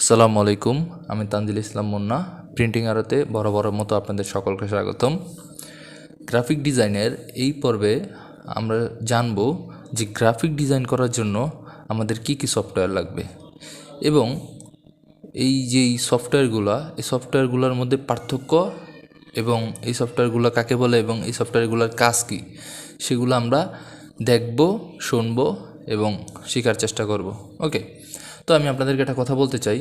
আসসালামু আলাইকুম, আমি তানজিল ইসলাম মুন্না। প্রিন্টিং আরতে বরাবরের মতো আপনাদের সকলকে স্বাগতম। গ্রাফিক ডিজাইনের এই পর্বে আমরা জানব যে গ্রাফিক ডিজাইন করার জন্য আমাদের কি কি সফটওয়্যার লাগবে এবং এই সফটওয়্যারগুলোর মধ্যে পার্থক্য এবং এই সফটওয়্যারগুলো কাকে বলে এবং এই সফটওয়্যারগুলোর কাজ কী সেগুলো আমরা দেখব, শুনব এবং শেখার চেষ্টা করব। ওকে, তো আমি আপনাদেরকে একটা কথা বলতে চাই।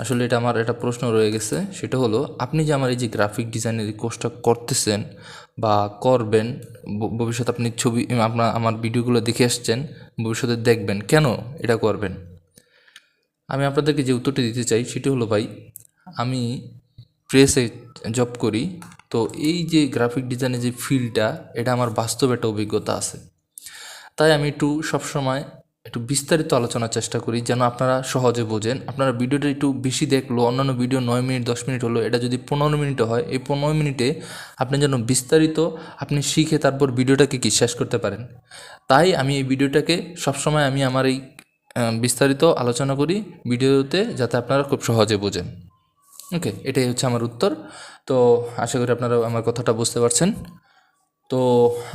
আসলে এটা আমার একটা প্রশ্ন রয়ে গেছে, সেটা হলো আপনি যে আমার এই যে গ্রাফিক ডিজাইনের এই কোর্সটা করতেছেন বা করবেন, ভবিষ্যতে আপনি আমার ভিডিওগুলো দেখে আসছেন, ভবিষ্যতে দেখবেন, কেন এটা করবেন? আমি আপনাদেরকে যে উত্তরটি দিতে চাই সেটি হলো, ভাই, আমি প্রেসে জব করি, তো এই যে গ্রাফিক ডিজাইনের যে ফিল্ডটা, এটা আমার বাস্তব একটা অভিজ্ঞতা আছে। তাই আমি সবসময় একটু বিস্তারিত আলোচনার চেষ্টা করি যেন আপনারা সহজে বোঝেন। আপনারা ভিডিওটা একটু বেশি দেখলো, অন্যান্য ভিডিও 9 মিনিট 10 মিনিট হলো, এটা যদি 15 মিনিটও হয়, এই 15 মিনিটে আপনি যেন বিস্তারিত আপনি শিখে তারপর ভিডিওটাকে শেষ করতে পারেন। তাই আমি এই ভিডিওটাকে সবসময় আমি আমার এই বিস্তারিত আলোচনা করি ভিডিওতে, যাতে আপনারা খুব সহজে বোঝেন। ওকে, এটাই হচ্ছে আমার উত্তর। তো আশা করি আপনারা আমার কথাটা বুঝতে পারছেন। তো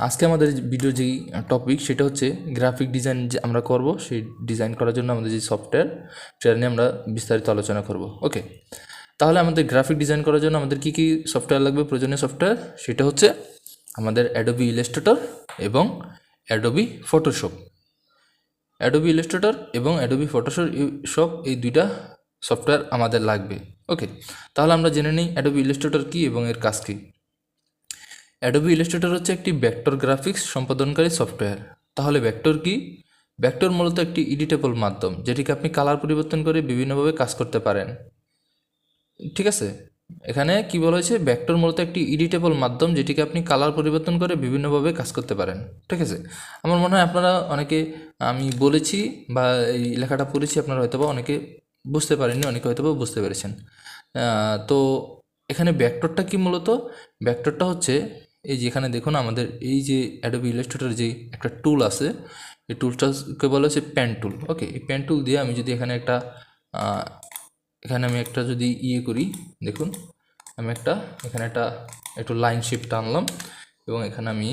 আজকে আমাদের ভিডিওর যেই টপিক সেটা হচ্ছে গ্রাফিক ডিজাইন যে আমরা করব, সেই ডিজাইন করার জন্য আমাদের যে সফটওয়্যার, সেটা নিয়ে আমরা বিস্তারিত আলোচনা করব। ওকে, তাহলে আমাদের গ্রাফিক ডিজাইন করার জন্য আমাদের কী কী সফটওয়্যার লাগবে, প্রয়োজনীয় সফটওয়্যার, সেটা হচ্ছে আমাদের অ্যাডোবি ইলাস্ট্রেটর এবং অ্যাডোবি ফটোশপ। অ্যাডোবি ইলাস্ট্রেটর এবং অ্যাডোবি ফটোশপ এই দুইটা সফটওয়্যার আমাদের লাগবে। ওকে, তাহলে আমরা জেনে নিই অ্যাডোবি ইলাস্ট্রেটর কী এবং এর কাজ কী। অ্যাডোবি ইলাস্ট্রেটর হচ্ছে একটি ভেক্টর গ্রাফিক্স সম্পাদনকারী সফটওয়্যার। তাহলে ভেক্টর কি? ভেক্টর মূলত একটি এডিটেবল মাধ্যম, যেটিকে আপনি কালার পরিবর্তন করে বিভিন্নভাবে কাজ করতে পারেন। ঠিক আছে, এখানে কি বলা হয়েছে? ভেক্টর মূলত একটি এডিটেবল মাধ্যম, যেটিকে আপনি কালার পরিবর্তন করে বিভিন্নভাবে কাজ করতে পারেন। ঠিক আছে, আমার মনে হয় আপনারা অনেকে, আমি বলেছি বা এই লেখাটা পড়েছি, আপনারা হয়তোবা অনেকে বুঝতে পারেননি, অনেকে হয়তোবা বুঝতে পেরেছেন। তো এখানে ভেক্টরটা কি? মূলত ভেক্টরটা হচ্ছে এই যে এখানে দেখুন, আমাদের এই যে অ্যাডোবি ইলাস্ট্রেটর যে একটা টুল আছে, এই টুলটাকে বলা হচ্ছে পেন টুল। ওকে, এই পেন টুল দিয়ে আমি যদি এখানে আমি একটা যদি করি, দেখুন, আমি এখানে একটু লাইন শিফট টানলাম এবং এখানে আমি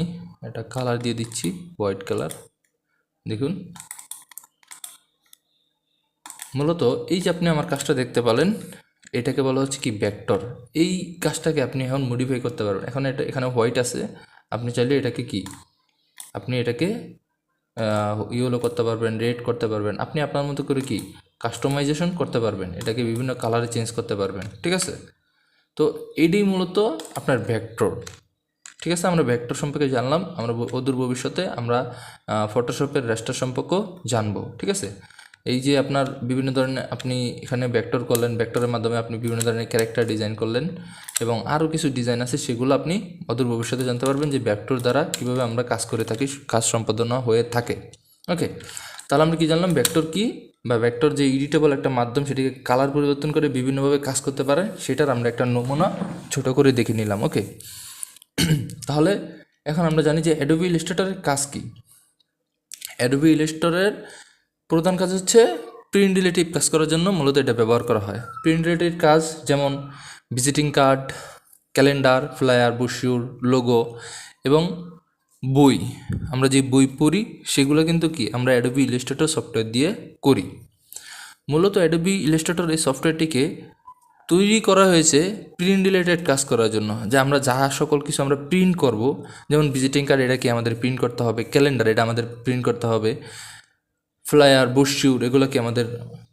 একটা কালার দিয়ে দিচ্ছি, হোয়াইট কালার। দেখুন, মূলত এই যে আপনি আমার কাজটা দেখতে পেলেন, এটাকে বলা হচ্ছে কি? ভেক্টর। এই কাজটাকে আপনি এখন মডিফাই করতে পারবেন। এখন এখানে হোয়াইট আছে, আপনি চাইলে আপনি এটাকে ইয়েলো করতে পারবেন, রেড করতে পারবেন, আপনি আপনার মতো করে কাস্টমাইজেশন করতে পারবেন, এটাকে বিভিন্ন কালারে চেঞ্জ করতে পারবেন। ঠিক আছে, তো এটাই মূলত আপনার ভেক্টর। ঠিক আছে, আমরা ভেক্টর সম্পর্কে জানলাম। আমরা অদূর ভবিষ্যতে আমরা ফটোশপের রাস্টার সম্পর্কেও জানবো। ঠিক আছে, এই যে আপনার বিভিন্ন ধরনের আপনি এখানে ভেক্টর করলেন, ভেক্টরের মাধ্যমে আপনি বিভিন্ন ধরনের ক্যারেক্টার ডিজাইন করলেন এবং আরও কিছু ডিজাইন আছে, সেগুলো আপনি অদূর ভবিষ্যতে জানতে পারবেন যে ভেক্টর দ্বারা কীভাবে আমরা কাজ করে থাকি, কাজ সম্পাদনা হয়ে থাকে। ওকে, তাহলে আমরা কি জানলাম? ভেক্টর কি, বা ভেক্টর যে এডিটেবল একটা মাধ্যম, সেটিকে কালার পরিবর্তন করে বিভিন্নভাবে কাজ করতে পারে, সেটার আমরা একটা নমুনা ছোট করে দেখে নিলাম। ওকে, তাহলে এখন আমরা জানি যে অ্যাডোবি ইলাস্ট্রেটরের কাজ কি। অ্যাডোবি ইলাস্ট্রেটরের প্রধান কাজ হচ্ছে প্রিন্ট রিলেটিভ কাজ করার জন্য মূলত এটা ব্যবহার করা হয়। প্রিন্ট রিলেটিভ কাজ যেমন visiting card, calendar, flyer, brochure, logo এবং বই, আমরা যে বই পড়ি সেগুলো কিন্তু আমরা অ্যাডোবি ইলাস্ট্রেটর সফটওয়্যার দিয়ে করি। মূলত অ্যাডোবি ইলাস্ট্রেটর এই সফটওয়্যারটিকে তৈরি করা হয়েছে প্রিন্ট রিলেটেড কাজ করার জন্য, যে আমরা সকল কিছু আমরা প্রিন্ট করব, যেমন ভিজিটিং কার্ড, এটা আমাদের প্রিন্ট করতে হবে, ক্যালেন্ডার এটা আমাদের প্রিন্ট করতে হবে, ফ্লায়ার, ব্রোশিউর এগুলোকে আমাদের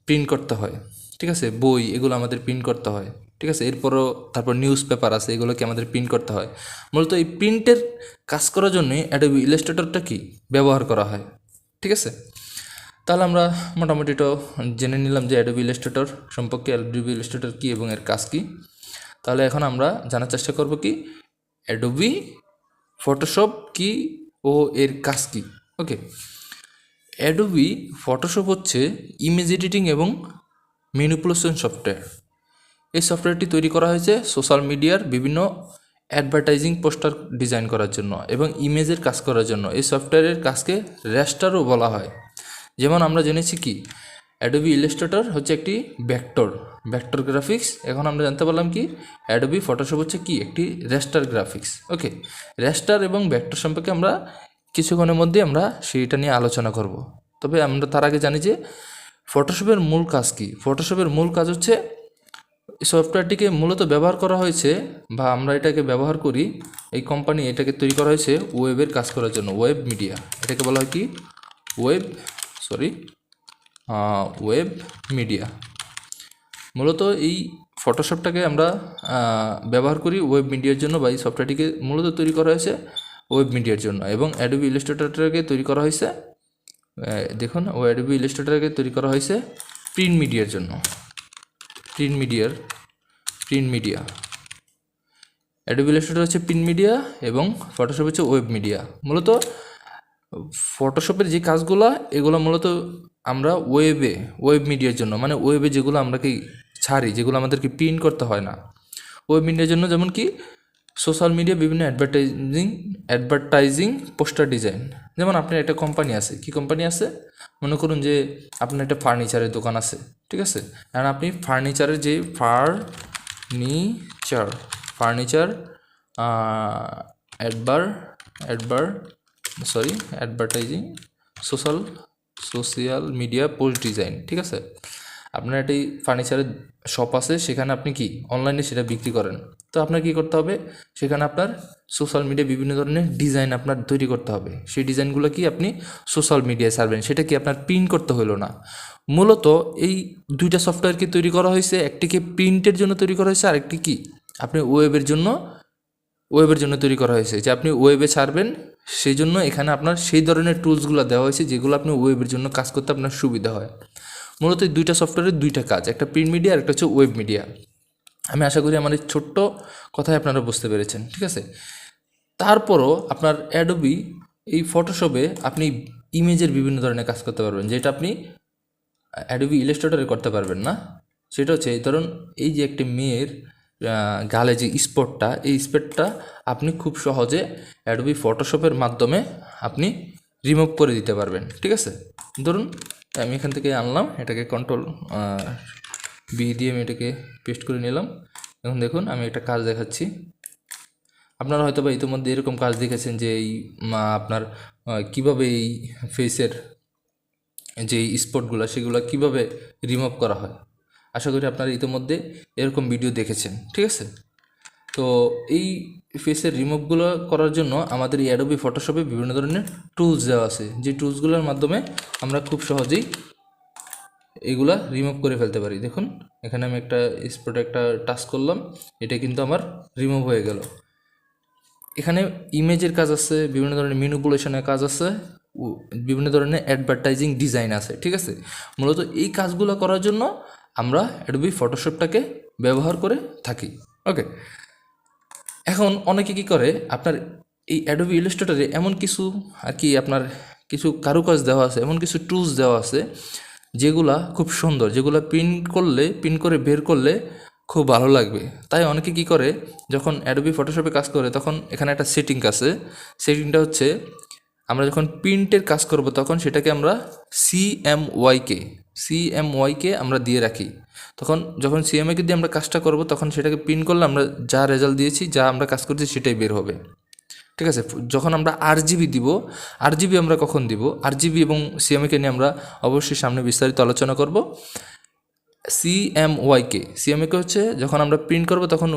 প্রিন্ট করতে হয়। ঠিক আছে, বই এগুলো আমাদের প্রিন্ট করতে হয়। ঠিক আছে, তারপর নিউজ পেপার আছে, এগুলোকে আমাদের প্রিন্ট করতে হয়। মূলত এই প্রিন্টের কাজ করার জন্যই অ্যাডোবি ইলাস্ট্রেটরটা ব্যবহার করা হয়। ঠিক আছে, তাহলে আমরা মোটামুটি তো জেনে নিলাম যে অ্যাডোবি ইলাস্ট্রেটর সম্পর্কে, অ্যাডোবি ইলাস্ট্রেটর কী এবং এর কাজ কী। তাহলে এখন আমরা জানার চেষ্টা করব অ্যাডোবি ফটোশপ কী ও এর কাজ কী। ওকে, অ্যাডোবি ফটোশপ হচ্ছে ইমেজ এডিটিং এবং ম্যানিপুলেশন সফটওয়্যার। এই সফটওয়্যারটি তৈরি করা হয়েছে সোশ্যাল মিডিয়ার বিভিন্ন অ্যাডভার্টাইজিং পোস্টার ডিজাইন করার জন্য এবং ইমেজের কাজ করার জন্য। এই সফটওয়্যারের কাজকে রেস্টারও বলা হয়। যেমন আমরা জেনেছি অ্যাডোবি ইলাস্ট্রেটর হচ্ছে একটি ভেক্টর গ্রাফিক্স। এখন আমরা জানতে পারলাম কি অ্যাডোবি ফটোশপ হচ্ছে কি একটি রেস্টার গ্রাফিক্স। ওকে, রেস্টার এবং ভেক্টর সম্পর্কে আমরা কিছুক্ষণের মধ্যে আমরা সেইটা নিয়ে আলোচনা করব। তবে আমরা তার আগে জানি যে ফটোশপের মূল কাজ কি। ফটোশপের মূল কাজ হচ্ছে সফটওয়্যারটিকে মূলত ব্যবহার করা হয়েছে, বা আমরা এটাকে ব্যবহার করি, এই কোম্পানি এটাকে তৈরি করা হয়েছে ওয়েবের কাজ করার জন্য, ওয়েব মিডিয়া। এটাকে বলা হয় কি ওয়েব মিডিয়া। মূলত এই ফটোশপটাকে আমরা ব্যবহার করি ওয়েব মিডিয়ার জন্য, বা এই সফটওয়্যারটিকে মূলত তৈরি করা হয়েছে ওয়েব মিডিয়ার জন্য। এবং অ্যাডোবি ইলাস্ট্রেটরটাকে তৈরি করা হয়েছে, দেখুন অ্যাডোবি ইলাস্ট্রেটরকে তৈরি করা হয়েছে প্রিন্ট মিডিয়ার জন্য। প্রিন্ট মিডিয়া অ্যাডোবি ইলাস্ট্রেটর হচ্ছে প্রিন্ট মিডিয়া এবং ফটোশপ হচ্ছে ওয়েব মিডিয়া। মূলত ফটোশপের যে কাজগুলো এগুলো মূলত আমরা ওয়েব মিডিয়ার জন্য, মানে ওয়েবে যেগুলো আমরা কি ছাড়ি, যেগুলো আমাদেরকে প্রিন্ট করতে হয় না, ওয়েব মিডিয়ার জন্য। যেমন কি সোশ্যাল মিডিয়া, বিভিন্ন অ্যাডভার্টাইজিং পোস্টার ডিজাইন। যেমন আপনার একটা কোম্পানি আছে, কি কোম্পানি আছে, মনে করুন যে আপনার একটা ফার্নিচারের দোকান আছে, ঠিক আছে। আর আপনি ফার্নিচারের যে furniture advertising social media post design, ঠিক আছে। আপনার একটি ফার্নিচারের শপ আছে, সেখানে আপনি কি অনলাইনে সেটা বিক্রি করেন। তো আপনার কি করতে হবে, সেখানে আপনার সোশ্যাল মিডিয়া বিভিন্ন ধরনের ডিজাইন আপনার তৈরি করতে হবে। সেই ডিজাইনগুলো কি আপনি সোশ্যাল মিডিয়ায় ছাড়বেন, সেটা কি আপনার প্রিন্ট করতে হলো না। মূলত এই দুইটা সফটওয়্যারকে তৈরি করা হয়েছে, একটিকে প্রিন্টের জন্য তৈরি করা হয়েছে, আরেকটি কি আপনি ওয়েবের জন্য তৈরি করা হয়েছে, যে আপনি ওয়েবে ছাড়বেন। সেই জন্য এখানে আপনার সেই ধরনের টুলসগুলো দেওয়া হয়েছে যেগুলো আপনি ওয়েবের জন্য কাজ করতে আপনার সুবিধা হয়। মূলত এই দুইটা সফটওয়্যারের দুইটা কাজ, একটা প্রিন্ট মিডিয়া আর একটা হচ্ছে ওয়েব মিডিয়া। আমি আশা করি আমার এই ছোট্ট কথায় আপনারা বুঝতে পেরেছেন, ঠিক আছে। তারপরও আপনার অ্যাডোবি এই ফটোশপে আপনি ইমেজের বিভিন্ন ধরনের কাজ করতে পারবেন, যেটা আপনি অ্যাডোবি ইলাস্ট্রেটরে করতে পারবেন না। সেটা হচ্ছে এই ধরুন, এই যে একটি মেয়ের গালে যে স্পটটা, এই স্পটটা আপনি খুব সহজে অ্যাডোবি ফটোশপের মাধ্যমে আপনি রিমুভ করে দিতে পারবেন, ঠিক আছে। ধরুন আমি এখান থেকে আনলাম, এটাকে কন্ট্রোল বি দিয়ে আমি এটাকে পেস্ট করে নিলাম। এখন দেখুন আমি একটা কাজ দেখাচ্ছি। আপনারা হয়তো বা ইতিমধ্যে এরকম কাজ দেখেছেন যে এই আপনার কীভাবে এই ফেসের যে স্পটগুলো সেগুলো কীভাবে রিমুভ করা হয়। আশা করি আপনারা ইতিমধ্যে এরকম ভিডিও দেখেছেন, ঠিক আছে। তো এই ফেসের রিমুভগুলো করার জন্য আমাদের এই অ্যাডোবি ফটোশপে বিভিন্ন ধরনের টুলস দেওয়া আছে, যে টুলসগুলোর মাধ্যমে আমরা খুব সহজেই এগুলা রিমুভ করে ফেলতে পারি। দেখুন এখানে আমি একটা স্পটে একটা টাচ করলাম, এটা কিন্তু আমার রিমুভ হয়ে গেল। এখানে ইমেজের কাজ আছে, বিভিন্ন ধরনের ম্যানিপুলেশনের কাজ আছে, বিভিন্ন ধরনের অ্যাডভার্টাইজিং ডিজাইন আছে, ঠিক আছে। মূলত এই কাজগুলো করার জন্য আমরা অ্যাডোবি ফটোশপটাকে ব্যবহার করে থাকি। ওকে, এখন অনেকে কী করে, আপনার এই অ্যাডোবি ইলাস্ট্রেটরে এমন কিছু আর কি আপনার কিছু কারুকাজ দেওয়া আছে, এমন কিছু টুলস দেওয়া আছে যেগুলা খুব সুন্দর, যেগুলো প্রিন্ট করে বের করলে খুব ভালো লাগবে। তাই অনেকে কী করে, যখন অ্যাডোবি ফটোশপে কাজ করে তখন এখানে একটা সেটিং আছে। সেটিংটা হচ্ছে আমরা যখন প্রিন্টের কাজ করব তখন সেটাকে আমরা সিএমওয়াইকে আমরা দিয়ে রাখি। তখন যখন সিএমওয়াইকে দিয়ে আমরা কাজটা করব তখন সেটাকে প্রিন্ট করলে আমরা যা রেজাল্ট দিয়েছি, যা আমরা কাজ করছি সেটাই বের হবে, ঠিক আছে। যখন আমরা আরজিবি দিব, আরজিবি আমরা কখন দিব, আরজিবি এবং সিএমওয়াইকে নিয়ে আমরা অবশ্যই সামনে বিস্তারিত আলোচনা করব। সিএমওয়াইকে হচ্ছে যখন আমরা প্রিন্ট করব তখন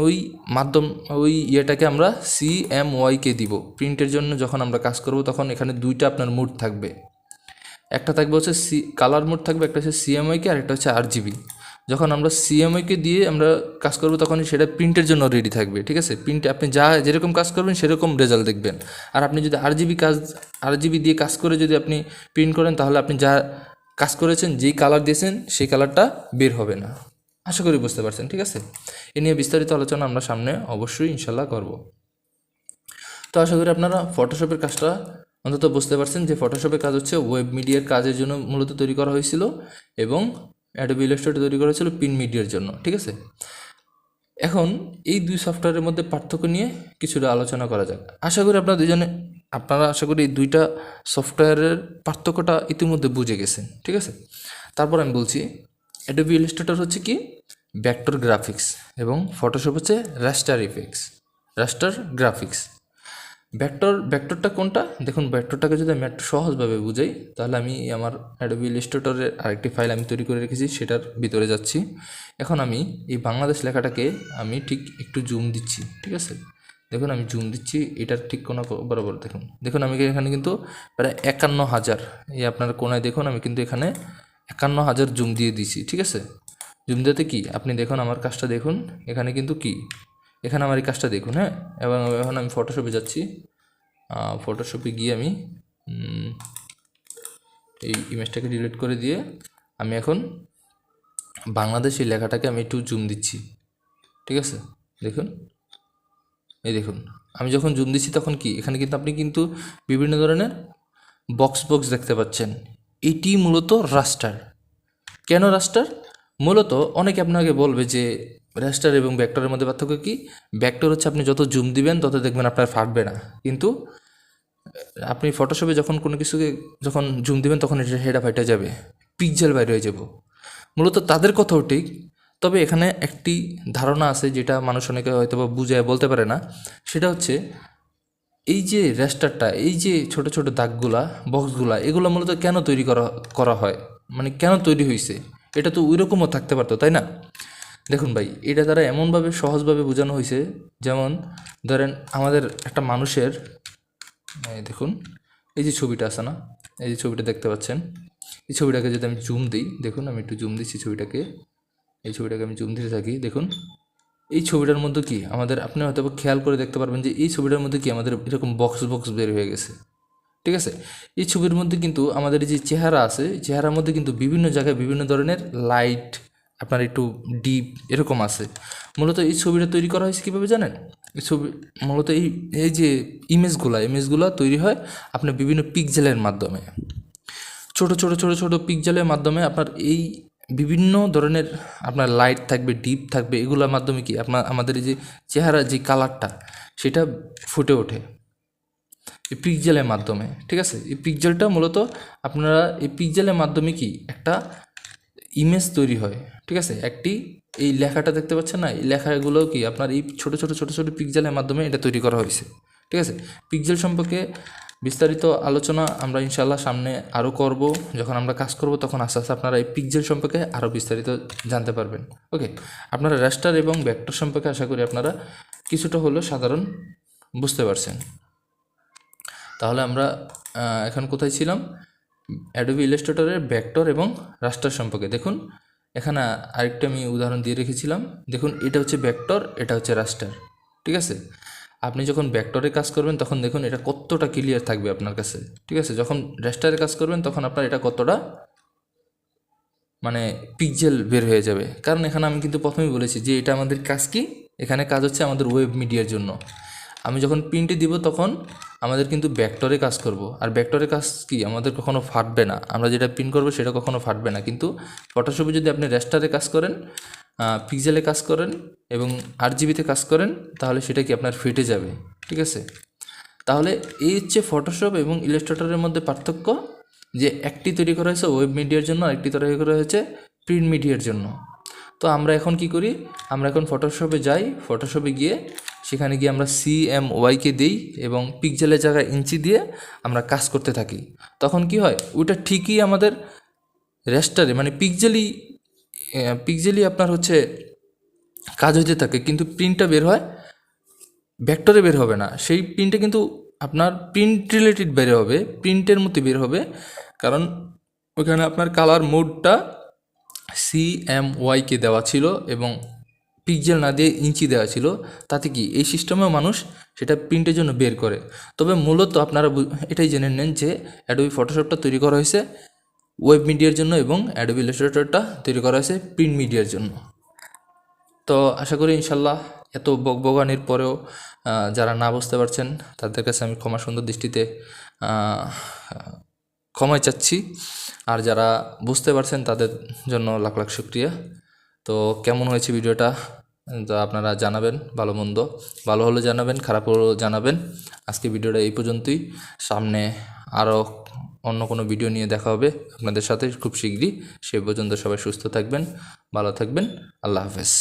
ওই ইয়েটাকে আমরা সিএমওয়াইকে দিব। প্রিন্টের জন্য যখন আমরা কাজ করব তখন এখানে দুইটা আপনার মুড থাকবে, একটা থাকবে হচ্ছে কালার মুড থাকবে, একটা হচ্ছে সিএমওয়াইকে আর একটা হচ্ছে আরজিবি। যখন আমরা সিএমওয়াইকে দিয়ে আমরা কাজ করব তখন সেটা প্রিন্টের জন্য রেডি থাকবে, ঠিক আছে। প্রিন্টে আপনি যেরকম কাজ করবেন সেরকম রেজাল্ট দেখবেন। আর আপনি যদি আরজিবি দিয়ে কাজ করে যদি আপনি প্রিন্ট করেন তাহলে আপনি যা কাজ করেছেন, যেই কালার দিয়েছেন সেই কালারটা বের হবে না। আশা করি বুঝতে পারছেন, ঠিক আছে। এ নিয়ে বিস্তারিত আলোচনা আমরা সামনে অবশ্যই ইনশাল্লাহ করব। তো আশা করি আপনারা ফটোশপের কাজটা অন্তত বুঝতে পারছেন, যে ফটোশপের কাজ হচ্ছে ওয়েব মিডিয়ার কাজের জন্য মূলত তৈরি করা হয়েছিল, এবং অ্যাডোবি ইলাস্ট্রেটর তৈরি করা হয়েছিল প্রিন্ট মিডিয়ার জন্য, ঠিক আছে। এখন এই দুই সফটওয়্যারের মধ্যে পার্থক্য নিয়ে কিছুটা আলোচনা করা যাক। আশা করি আপনারা আশা করি এই দুইটা সফটওয়্যারের পার্থক্যটা ইতিমধ্যে বুঝে গেছেন, ঠিক আছে। তারপর আমি বলছি অ্যাডোবি ইলাস্ট্রেটর হচ্ছে কি ভেক্টর গ্রাফিক্স এবং ফটোশপ হচ্ছে রাস্টার গ্রাফিক্স। ভেক্টরটা কোনটা দেখুন, ভেক্টরটাকে যদি আমি একটু সহজভাবে বুঝাই তাহলে আমি আমার অ্যাডোবি ইলাস্ট্রেটরের আরেকটি ফাইল আমি তৈরি করে রেখেছি, সেটার ভিতরে যাচ্ছি। এখন আমি এই বাংলাদেশ লেখাটাকে আমি ঠিক একটু জুম দিচ্ছি, ঠিক আছে। দেখুন আমি জুম দিচ্ছি, এটার ঠিক কোনা বরাবর দেখুন আমি এখানে কিন্তু প্রায় 51,000, এই আপনার কোনায় দেখুন আমি কিন্তু এখানে 51,000 জুম দিয়ে দিছি, ঠিক আছে। জুম দিতে কি আপনি দেখুন আমার কাজটা দেখুন, এখানে কিন্তু কি এখানে আমার এই কাজটা দেখুন, হ্যাঁ। এবং এখন আমি ফটোশপে যাচ্ছি, ফটোশপে গিয়ে আমি এই ইমেজটাকে ডিলিট করে দিয়ে আমি এখন বাংলাদেশ এই লেখাটাকে আমি একটু জুম দিচ্ছি, ঠিক আছে। দেখুন এই দেখুন আমি যখন জুম দিচ্ছি তখন কি এখানে কিন্তু আপনি কিন্তু বিভিন্ন ধরনের বক্স দেখতে পাচ্ছেন। এটি মূলত রাস্টার। কেন রাস্টার? মূলত অনেকে আপনাকে বলবে যে রাস্টার এবং ভেক্টরের মধ্যে পার্থক্য কি। ভেক্টর হচ্ছে আপনি যত জুম দিবেন তত দেখবেন আপনার ফাটবে না, কিন্তু আপনি ফটোশপে যখন কোনো কিছুকে যখন জুম দিবেন তখন এটা ফাইটে যাবে, পিক্সেল বাইরে হয়ে যাব। মূলত তাদের কথাও ঠিক, তবে এখানে একটি ধারণা আছে যেটা মানুষ অনেকে হয়তো বা বুঝায় বলতে পারে না। সেটা হচ্ছে এই যে রেস্টারটা, এই যে ছোট ছোট দাগগুলা বক্সগুলা, এগুলো মূলত কেন তৈরি করা হয়, মানে কেন তৈরি হয়েছে, এটা তো ওই রকমও থাকতে পারতো, তাই না। দেখুন ভাই, এটা দ্বারা এমনভাবে সহজভাবে বোঝানো হয়েছে, যেমন ধরেন আমাদের একটা মানুষের এই দেখুন এই যে ছবিটা আছে না, এই যে ছবিটা দেখতে পাচ্ছেন, এই ছবিটাকে যদি আমি জুম দিই, দেখুন আমি একটু জুম দিচ্ছি ছবিটাকে, এই ছবিটাকে আমি জুম দিতে থাকি। দেখুন এই ছবিটার মধ্যে কি আমাদের, আপনি হয়তো খেয়াল করে দেখতে পারবেন যে এই ছবিটার মধ্যে কি আমাদের এরকম বক্স বের হয়ে গেছে, ঠিক আছে। এই ছবির মধ্যে কিন্তু আমাদের যে চেহারা আছে, চেহারার মধ্যে কিন্তু বিভিন্ন জায়গায় বিভিন্ন ধরনের লাইট, আপনার একটু ডিপ এরকম আছে। মূলত এই ছবিটা তৈরি করা হয়েছে কীভাবে জানেন? এই ছবি মূলত এই যে ইমেজগুলো তৈরি হয় আপনার বিভিন্ন পিক্সেলের মাধ্যমে, ছোট ছোট ছোট ছোট পিক্সেলের মাধ্যমে আপনার এই বিভিন্ন ধরনের আপনার লাইট থাকবে, ডিপ থাকবে, এগুলোর মাধ্যমে কি আমাদের এই যে চেহারা যে কালারটা সেটা ফুটে ওঠে এই পিক্সেলের মাধ্যমে, ঠিক আছে। এই পিক্সেলটা মূলত আপনারা এই পিক্সেলের মাধ্যমে কি একটা ইমেজ তৈরি হয়, ঠিক আছে। এই লেখাটা দেখতে পাচ্ছেন না, এই লেখাগুলো কি আপনার এই ছোট ছোট ছোট ছোট পিক্সেলের মাধ্যমে এটা তৈরি করা হয়েছে, ঠিক আছে। পিক্সেল সম্পর্কে বিস্তারিত আলোচনা আমরা ইনশাল্লাহ সামনে আরও করব, যখন আমরা কাজ করব তখন আস্তে আস্তে আপনারা এই পিক্সেল সম্পর্কে আরও বিস্তারিত জানতে পারবেন। ওকে, আপনারা রাস্টার এবং ভেক্টর সম্পর্কে আশা করি আপনারা কিছুটা হলেও সাধারণ বুঝতে পারছেন। তাহলে আমরা এখন কোথায় ছিলাম? অ্যাডোবি ইলাস্ট্রেটরের ভেক্টর এবং রাস্টার সম্পর্কে। দেখুন এখানে আরেকটা আমি উদাহরণ দিয়ে রেখেছিলাম, দেখুন এটা হচ্ছে ভেক্টর, এটা হচ্ছে রাস্টার, ঠিক আছে। আপনি যখন ভেক্টরে কাজ করবেন তখন দেখুন এটা কতটা ক্লিয়ার থাকবে আপনার কাছে, ঠিক আছে। যখন রাস্টারে কাজ করবেন তখন আপনার এটা কতটা মানে পিক্সেল বের হয়ে যাবে, কারণ এখানে আমি কিন্তু প্রথমেই বলেছি যে এটা আমাদের কাজ কি, এখানে কাজ হচ্ছে আমাদের ওয়েব মিডিয়ার জন্য। আমি যখন প্রিন্টে দিব তখন আমাদের কিন্তু ভেক্টরে কাজ করব, আর ভেক্টরে কাজ কি আমাদের কখনো ফাটবে না, আমরা যেটা প্রিন্ট করব সেটা কখনো ফাটবে না। কিন্তু ফটোশপে যদি আপনি রাস্টারে কাজ করেন, পিক্সেলে কাজ করেন এবং আরজিবিতে কাজ করেন, তাহলে সেটা কি আপনার ফেটে যাবে, ঠিক আছে। তাহলে এই হচ্ছে ফটোশপ এবং ইলাস্ট্রেটরের মধ্যে পার্থক্য, যে একটি তৈরি করা হয়েছে ওয়েব মিডিয়ার জন্য, আরেকটি তৈরি করা হয়েছে প্রিন্ট মিডিয়ার জন্য। তো আমরা এখন কি করি, আমরা এখন ফটোশপে যাই, ফটোশপে গিয়ে সেখানে গিয়ে আমরা CMYকে দিই এবং পিক্সেলের জায়গায় ইঞ্চি দিয়ে আমরা কাজ করতে থাকি। তখন কি হয়, ওইটা ঠিকই আমাদের রেস্টারে মানে পিক্সেলি আপনার হচ্ছে কাজ হইতে থাকে, কিন্তু প্রিন্টটা বের হয় ভেক্টরে বের হবে না। সেই প্রিন্টে কিন্তু আপনার প্রিন্ট রিলেটেড বের হবে, প্রিন্টের মতো বের হবে, কারণ ওখানে আপনার কালার মোডটা CMYকে দেওয়া ছিল এবং পিক্সেল না দিয়ে ইঞ্চি দেওয়া ছিল। তাতে কি এই সিস্টেমেও মানুষ সেটা প্রিন্টের জন্য বের করে। তবে মূলত আপনারা এটাই জেনে নেন যে অ্যাডোবি ফটোশপটা তৈরি করা হয়েছে ওয়েব মিডিয়ার জন্য এবং অ্যাডোবি ইলাস্ট্রেটরটা তৈরি করা হয়েছে প্রিন্ট মিডিয়ার জন্য। তো আশা করি ইনশাল্লাহ এত বকবগানির পরেও যারা না বুঝতে পারছেন তাদের কাছে আমি ক্ষমা সুন্দর দৃষ্টিতে ক্ষমাই চাচ্ছি, আর যারা বুঝতে পারছেন তাদের জন্য লাখ লাখ শুক্রিয়া। তো কেমন হয়েছে ভিডিওটা তো আপনারা জানাবেন, ভালো মন্দ, ভালো হলে জানাবেন, খারাপ হলেও জানাবেন। আজকে ভিডিওটা এই পর্যন্তই, সামনে আরও অন্য কোনো ভিডিও নিয়ে দেখা হবে আপনাদের সাথে খুব শীঘ্রই। সে পর্যন্ত সবাই সুস্থ থাকবেন, ভালো থাকবেন। আল্লাহ হাফেজ।